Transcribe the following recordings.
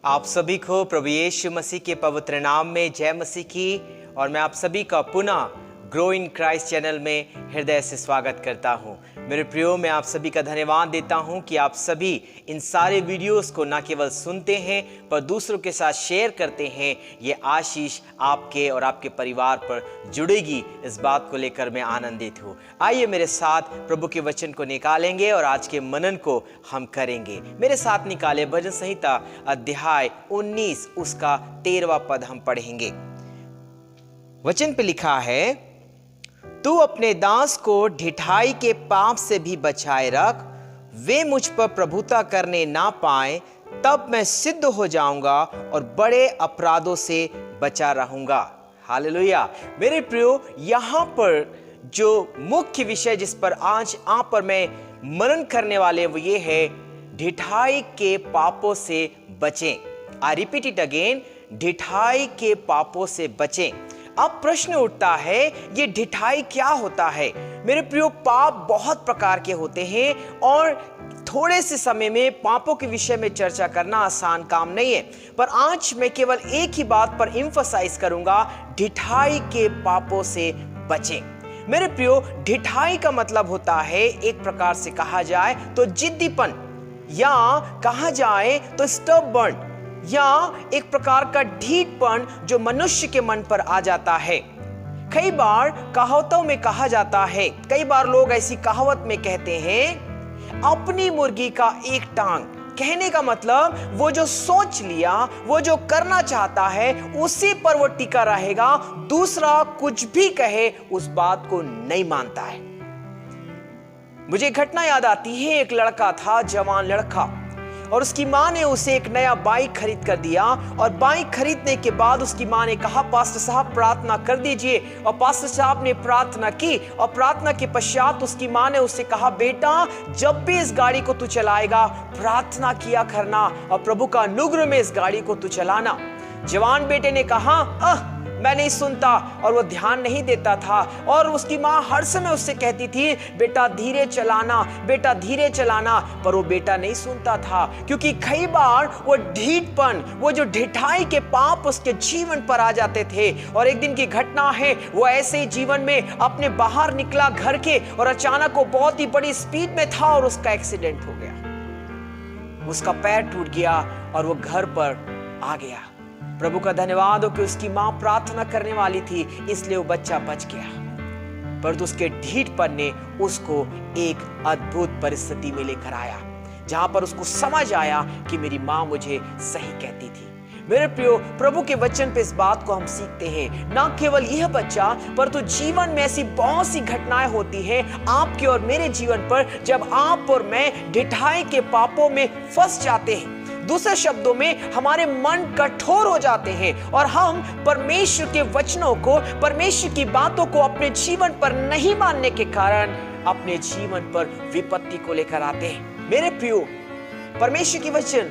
आप सभी को प्रभु यीशु मसीह के पवित्र नाम में जय मसीह की। और मैं आप सभी का पुनः ग्रो इन क्राइस्ट चैनल में हृदय से स्वागत करता हूं। मेरे प्रियो, मैं आप सभी का धन्यवाद देता हूं कि आप सभी इन सारे वीडियोस को न केवल सुनते हैं पर दूसरों के साथ शेयर करते हैं। ये आशीष आपके और आपके परिवार पर जुड़ेगी, इस बात को लेकर मैं आनंदित हूँ। आइए मेरे साथ प्रभु के वचन को निकालेंगे और आज के मनन को हम करेंगे। मेरे साथ निकाले भजन संहिता अध्याय 19 उसका 13वां पद हम पढ़ेंगे। वचन पे लिखा है, तू अपने दास को ढिठाई के पाप से भी बचाए रख, वे मुझ पर प्रभुता करने ना पाए, तब मैं सिद्ध हो जाऊंगा और बड़े अपराधों से बचा रहूंगा। हालेलुया। मेरे प्रियो, यहां पर जो मुख्य विषय जिस पर आज आप पर मैं मनन करने वाले वो ये है, ढिठाई के पापों से बचें। आई रिपीट इट अगेन, ढिठाई के पापों से बचें। अब प्रश्न उठता है, ये ढिठाई क्या होता है? मेरे प्रियो, पाप बहुत प्रकार के होते हैं और थोड़े से समय में पापों के विषय में चर्चा करना आसान काम नहीं है। पर आज मैं केवल एक ही बात पर एम्फसाइज करूंगा, ढिठाई के पापों से बचें। मेरे प्रियो, ढिठाई का मतलब होता है, एक प्रकार से कहा जाए तो जिद्दीपन, या कहा जाए तो स्टबर्न, या एक प्रकार का ढीठपन जो मनुष्य के मन पर आ जाता है। कई बार कहावतों में कहा जाता है, कई बार लोग ऐसी कहावत में कहते हैं, अपनी मुर्गी का एक टांग। कहने का मतलब वो जो सोच लिया, वो जो करना चाहता है उसी पर वो टिका रहेगा, दूसरा कुछ भी कहे उस बात को नहीं मानता है। मुझे एक घटना याद आती है। एक लड़का था, जवान लड़का, और उसकी माँ ने उसे एक नया बाइक खरीद कर दिया। और बाइक खरीदने के बाद उसकी माँ ने कहा, पास्टर साहब प्रार्थना कर दीजिए। और पास्टर साहब ने प्रार्थना की और प्रार्थना के पश्चात उसकी माँ ने उससे कहा, बेटा जब भी इस गाड़ी को तू चलाएगा प्रार्थना किया करना और प्रभु का अनुग्रह में इस गाड़ी को तू चलाना। जवान बेटे ने कहा, मैं नहीं सुनता, और वो ध्यान नहीं देता था। और उसकी माँ हर समय उससे कहती थी, बेटा धीरे चलाना, बेटा धीरे चलाना, पर वो बेटा नहीं सुनता था, क्योंकि कई बार वो ढीठपन, वो जो ढिठाई के पाप उसके जीवन पर आ जाते थे। और एक दिन की घटना है, वो ऐसे ही जीवन में अपने बाहर निकला घर के, और अचानक वो बहुत ही बड़ी स्पीड में था और उसका एक्सीडेंट हो गया। उसका पैर टूट गया और वो घर पर आ गया। प्रभु का धन्यवाद हो कि उसकी मां प्रार्थना करने वाली थी, इसलिए वो बच्चा बच गया। पर उसके ढीठपन ने उसको एक अद्भुत परिस्थिति में लेकर आया, जहां पर उसको समझ आया कि मेरी मां मुझे सही कहती थी। मेरे प्रियो, प्रभु के वचन पे इस बात को हम सीखते हैं। ना केवल यह बच्चा, पर तो जीवन में ऐसी बहुत सी घटनाएं होती हैं आपके और मेरे जीवन पर, जब आप और मैं ढिठाई के पापों में फंस जाते हैं। दूसरे शब्दों में, हमारे मन कठोर हो जाते हैं और हम परमेश्वर के वचनों को, परमेश्वर की बातों को अपने जीवन पर नहीं मानने के कारण अपने जीवन पर विपत्ति को लेकर आते हैं। मेरे प्रियो, परमेश्वर की वचन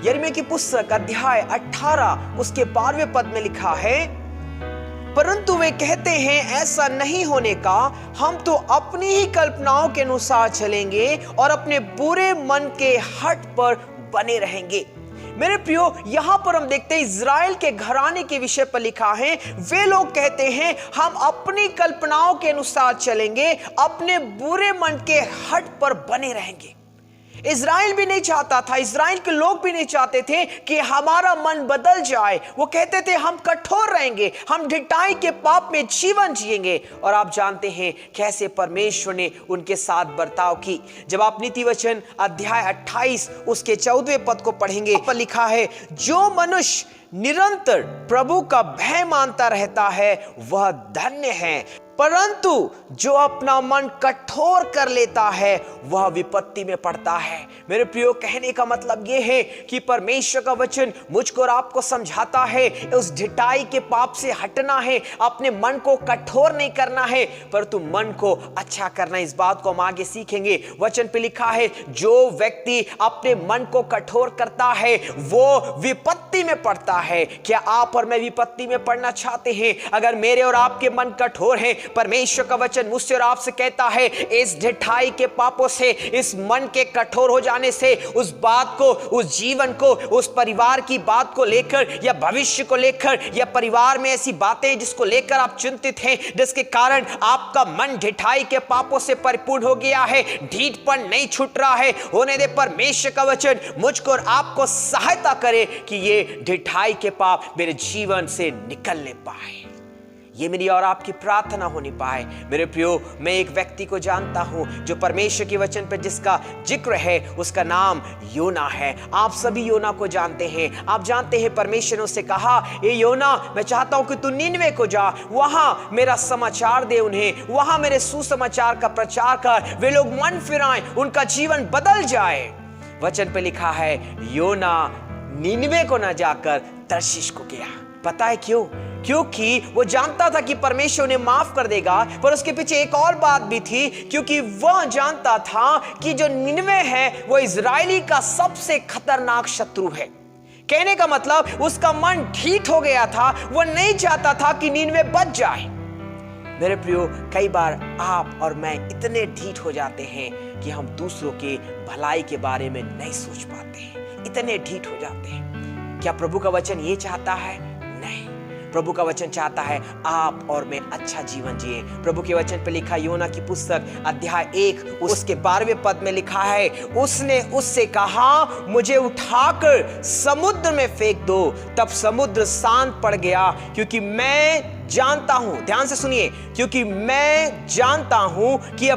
यिर्मयाह की पुस्तक अध्याय 18 उसके 12वें पद में लिखा है, परंतु वे कहते हैं ऐसा नहीं होने का, हम तो अपनी ही कल्पनाओं के अनुसार चलेंगे और अपने बुरे मन के हठ पर बने रहेंगे। मेरे प्रियो, यहां पर हम देखते हैं इज़राइल के घराने के विषय पर लिखा है, वे लोग कहते हैं हम अपनी कल्पनाओं के अनुसार चलेंगे, अपने बुरे मन के हठ पर बने रहेंगे। इज़राइल भी नहीं चाहता था, इज़राइल के लोग भी नहीं चाहते थे कि हमारा मन बदल जाए। वो कहते थे हम कठोर रहेंगे, हम ढिठाई के पाप में जीवन जिएंगे। और आप जानते हैं कैसे परमेश्वर ने उनके साथ बर्ताव की। जब आप नीति वचन अध्याय 28 उसके 14वें पद को पढ़ेंगे, पर लिखा है, जो मनुष्य निरंतर प्रभु का भय मानता रहता है वह धन्य है, परंतु जो अपना मन कठोर कर लेता है वह विपत्ति में पड़ता है। मेरे प्रियो, कहने का मतलब यह है कि परमेश्वर का वचन मुझको और आपको समझाता है, उस ढिठाई के पाप से हटना है, अपने मन को कठोर नहीं करना है, परंतु मन को अच्छा करना। इस बात को हम आगे सीखेंगे। वचन पे लिखा है, जो व्यक्ति अपने मन को कठोर करता है वो विपत्ति में पड़ता है। क्या आप और मैं विपत्ति में पड़ना चाहते हैं? अगर मेरे और आपके मन कठोर हैं परमेश्वर का वचन मुझसे और आपसे कहता है, इस ढिठाई के पापों से, इस मन के कठोर हो जाने से, उस बात को, उस जीवन को, उस परिवार की बात को लेकर या भविष्य को लेकर या परिवार में ऐसी बातें जिसको लेकर आप चिंतित हैं, जिसके कारण आपका मन ढिठाई के पापों से परिपूर्ण हो गया है, ढीठपन नहीं छूट रहा है, होने दे। परमेश्वर का वचन मुझको और आपको सहायता करे कि ये ढिठाई के पाप मेरे जीवन से निकलने पाए। ये मेरी और आपकी प्रार्थना होनी पाए। मेरे प्रियो, मैं एक व्यक्ति को जानता हूं जो परमेश्वर के वचन पर जिसका जिक्र है, उसका नाम योना है। आप सभी योना को जानते हैं। आप जानते हैं परमेश्वर ने उससे कहा, ये योना, मैं चाहता हूं कि तू निनवे को जा, वहां मेरा समाचार दे उन्हें, वहां मेरे सुसमाचार का प्रचार कर, वे लोग मन फिराएं, उनका जीवन बदल जाए। वचन पे लिखा है, योना निनवे को न जाकर तर्शीश को गया। पता है क्यों? क्योंकि वो जानता था कि परमेश्वर उन्हें माफ कर देगा, पर उसके पीछे एक और बात भी थी, क्योंकि वह जानता था कि जो निनवे है वो इजरायली का सबसे खतरनाक शत्रु है। कहने का मतलब उसका मन ढीठ हो गया था, वो नहीं चाहता था कि निनवे बच जाए। मेरे प्रियो, कई बार आप और मैं इतने ढीठ हो जाते हैं कि हम दूसरों के भलाई के बारे में नहीं सोच पाते हैं, इतने ढीठ हो जाते हैं। क्या प्रभु का वचन ये चाहता है? नहीं, प्रभु का वचन चाहता है आप और मैं अच्छा जीवन जिए। प्रभु के वचन पे लिखा, योना की पुस्तक अध्याय 1 उसके 12वें पद में लिखा है, उसने उससे कहा, मुझे उठाकर समुद्र में फेंक दो। तब समुद्र शांत पड़ गया, क्योंकि मैं जानता हूं, ध्यान से सुनिए, क्योंकि मैं जानता हूं कि यह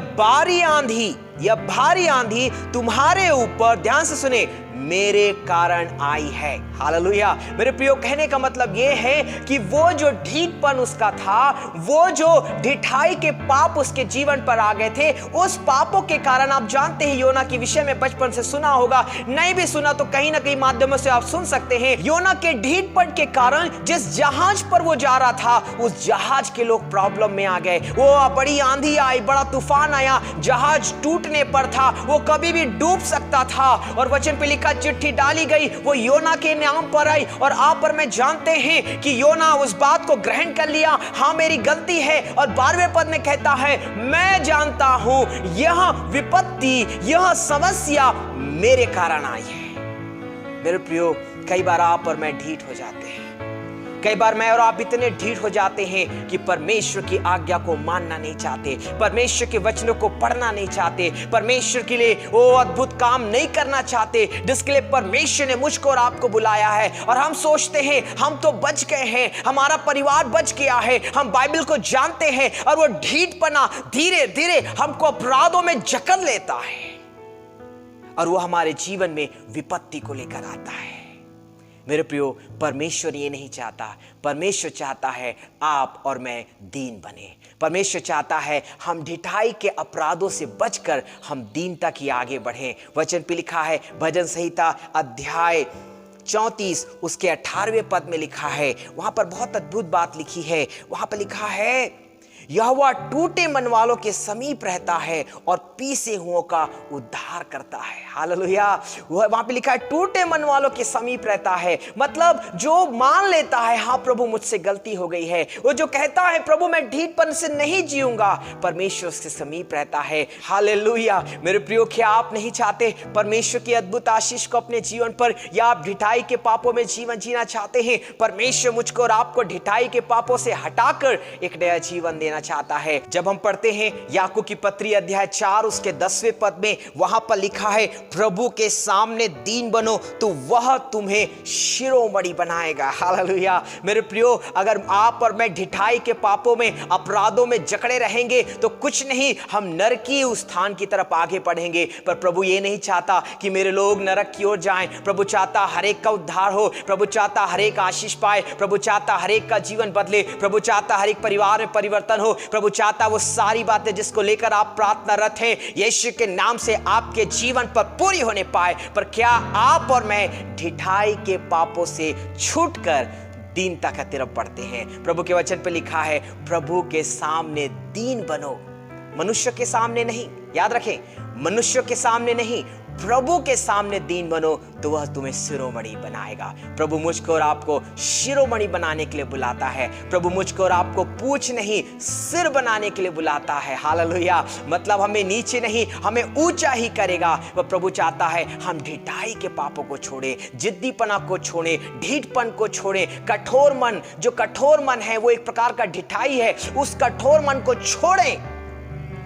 भारी आंधी तुम्हारे ऊपर, ध्यान से सुने, मेरे कारण आई है। हालेलुया। मेरे प्रियो, कहने का मतलब यह है कि वो जो ढीठपन उसका था, वो जो ढिठाई के पाप उसके जीवन पर आ गए थे, उस पापों के कारण, आप जानते हैं योना के विषय में बचपन से सुना होगा, नहीं भी सुना तो कहीं ना कहीं माध्यमों से आप सुन सकते हैं। योना के ढीठपन के कारण जिस जहाज पर वो जा रहा था, उस जहाज के लोग प्रॉब्लम में आ गए। वो बड़ी आंधी आई, बड़ा तूफान आया, जहाज टूटने पर था, वो कभी भी डूब सकता था। और वचन पे लिखा, चिट्ठी डाली गई, वो योना के नाम पर आई। और आप और मैं जानते हैं कि योना उस बात को ग्रहण कर लिया, हाँ मेरी गलती है। और 12वें पद में कहता है, मैं जानता हूं यह विपत्ति, यह समस्या मेरे कारण आई है। मेरे प्रियो, कई बार आप और मैं ढीठ हो जाते हैं, कई बार मैं और आप इतने ढीठ हो जाते हैं कि परमेश्वर की आज्ञा को मानना नहीं चाहते, परमेश्वर के वचनों को पढ़ना नहीं चाहते, परमेश्वर के लिए वो अद्भुत काम नहीं करना चाहते जिसके लिए परमेश्वर ने मुझको और आपको बुलाया है। और हम सोचते हैं हम तो बच गए हैं, हमारा परिवार बच गया है, हम बाइबल को जानते हैं, और वो ढीठपना धीरे धीरे हमको अपराधों में जकड़ लेता है और वो हमारे जीवन में विपत्ति को लेकर आता है। मेरे प्रियो, परमेश्वर ये नहीं चाहता। परमेश्वर चाहता है आप और मैं दीन बने। परमेश्वर चाहता है हम ढिठाई के अपराधों से बचकर हम दीनता की आगे बढ़ें। वचन पे लिखा है, भजन संहिता अध्याय 34 उसके 18वें पद में लिखा है, वहां पर बहुत अद्भुत बात लिखी है। वहां पर लिखा है, यहोवा टूटे मन वालों के समीप रहता है और पीसे हुओं का उद्धार करता है। हालेलुया। वहां पे लिखा है, टूटे मन वालों के समीप रहता है, मतलब जो मान लेता है, हाँ प्रभु मुझसे गलती हो गई है, वो जो कहता है प्रभु मैं ढीठपन से नहीं जीऊंगा, परमेश्वर उसके समीप रहता है। हालेलुया। मेरे प्रियो, क्या आप नहीं चाहते परमेश्वर की अद्भुत आशीष को अपने जीवन पर, या आप ढिठाई के पापों में जीवन जीना चाहते हैं? परमेश्वर मुझको और आपको ढिठाई के पापों से हटाकर एक नया जीवन देना चाहता है। जब हम पढ़ते हैं याकूब की पत्री अध्याय 4 उसके 10वें पद में, वहां पर लिखा है, प्रभु के सामने दीन बनो तो वह तुम्हें शिरोमणि बनाएगा। हालेलुया। मेरे प्रियो, अगर आप और मैं ढिठाई के पापों में, अपराधों में जकड़े रहेंगे तो कुछ नहीं, हम नरकीय उस स्थान की तरफ आगे बढ़ेंगे। पर प्रभु ये नहीं चाहता कि मेरे लोग नरक की ओर जाएं। प्रभु चाहता हर एक का उद्धार हो, प्रभु चाहता हर एक आशीष पाए, प्रभु चाहता हर एक का जीवन बदले, प्रभु चाहता हर एक परिवार में परिवर्तन हो, प्रभु चाहता वो सारी बातें जिसको लेकर आप प्रार्थनारत हैं यीशु के नाम से आपके जीवन पर पूरी होने पाए। पर क्या आप और मैं ढिठाई के पापों से छूटकर दीनता की तरफ बढ़ते हैं? प्रभु के वचन पे लिखा है, प्रभु के सामने दीन बनो, मनुष्य के सामने नहीं। याद रखें, मनुष्य के सामने नहीं, प्रभु के सामने दीन बनो तो वह तुम्हें शिरोमणि बनाएगा। प्रभु मुझको और आपको शिरोमणि बनाने के लिए बुलाता है। प्रभु मुझको और आपको पूंछ नहीं सिर बनाने के लिए बुलाता है। हालेलुया। मतलब हमें नीचे नहीं, हमें ऊंचा ही करेगा। वह प्रभु चाहता है हम ढिठाई के पापों को छोड़े, जिद्दीपना को छोड़े, ढीठपन को छोड़े। कठोर मन, जो कठोर मन है वो एक प्रकार का ढिठाई है, उस कठोर मन को छोड़ें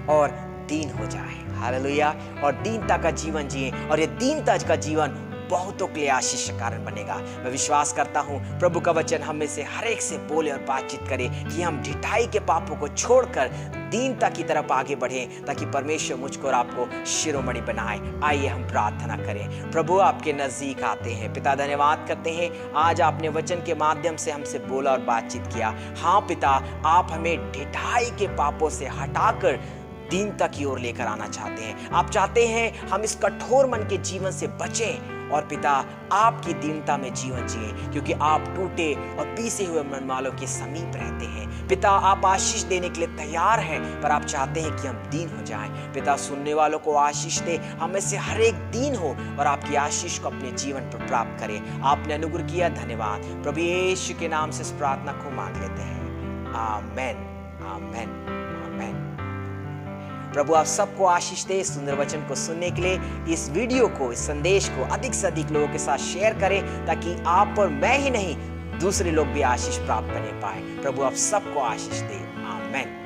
और दीन हो जाए। हालेलुया। और दीनता का जीवन जिए, और ये दीनता का जीवन बहुतों के लिए आशीष का कारण बनेगा। मैं विश्वास करता हूं प्रभु का वचन हम में से हर एक से बोले और बातचीत करे कि हम ढिठाई के पापों को छोड़कर दीनता की तरफ आगे बढ़ें, ताकि परमेश्वर मुझको और आपको शिरोमणि बनाए। आइए हम प्रार्थना करें। प्रभु आपके नजदीक आते हैं। पिता धन्यवाद करते हैं, आज आपने वचन के माध्यम से हमसे बोला और बातचीत किया। हाँ पिता, आप हमें ढिठाई के पापों से हटाकर दीनता की ओर लेकर आना चाहते हैं। आप चाहते हैं हम इस कठोर मन के जीवन से बचें और पिता आपकी दीनता में जीवन जिए, क्योंकि आप टूटे और पीसे हुए मन वालों के समीप रहते हैं। पिता आप आशीष देने के लिए तैयार हैं, पर आप चाहते हैं कि हम दीन हो जाएं। पिता सुनने वालों को आशीष दे, हमें से हर एक दीन हो और आपकी आशीष को अपने जीवन पर प्राप्त करें। आपने अनुग्रह किया, धन्यवाद। प्रभु यीशु के नाम से इस प्रार्थना को मांग लेते हैं। आमेन, आमेन, आमेन। प्रभु आप सबको आशीष दे। सुंदर वचन को सुनने के लिए इस वीडियो को, इस संदेश को अधिक से अधिक लोगों के साथ शेयर करें, ताकि आप और मैं ही नहीं, दूसरे लोग भी आशीष प्राप्त करने पाए। प्रभु आप सबको आशीष दे। आमेन।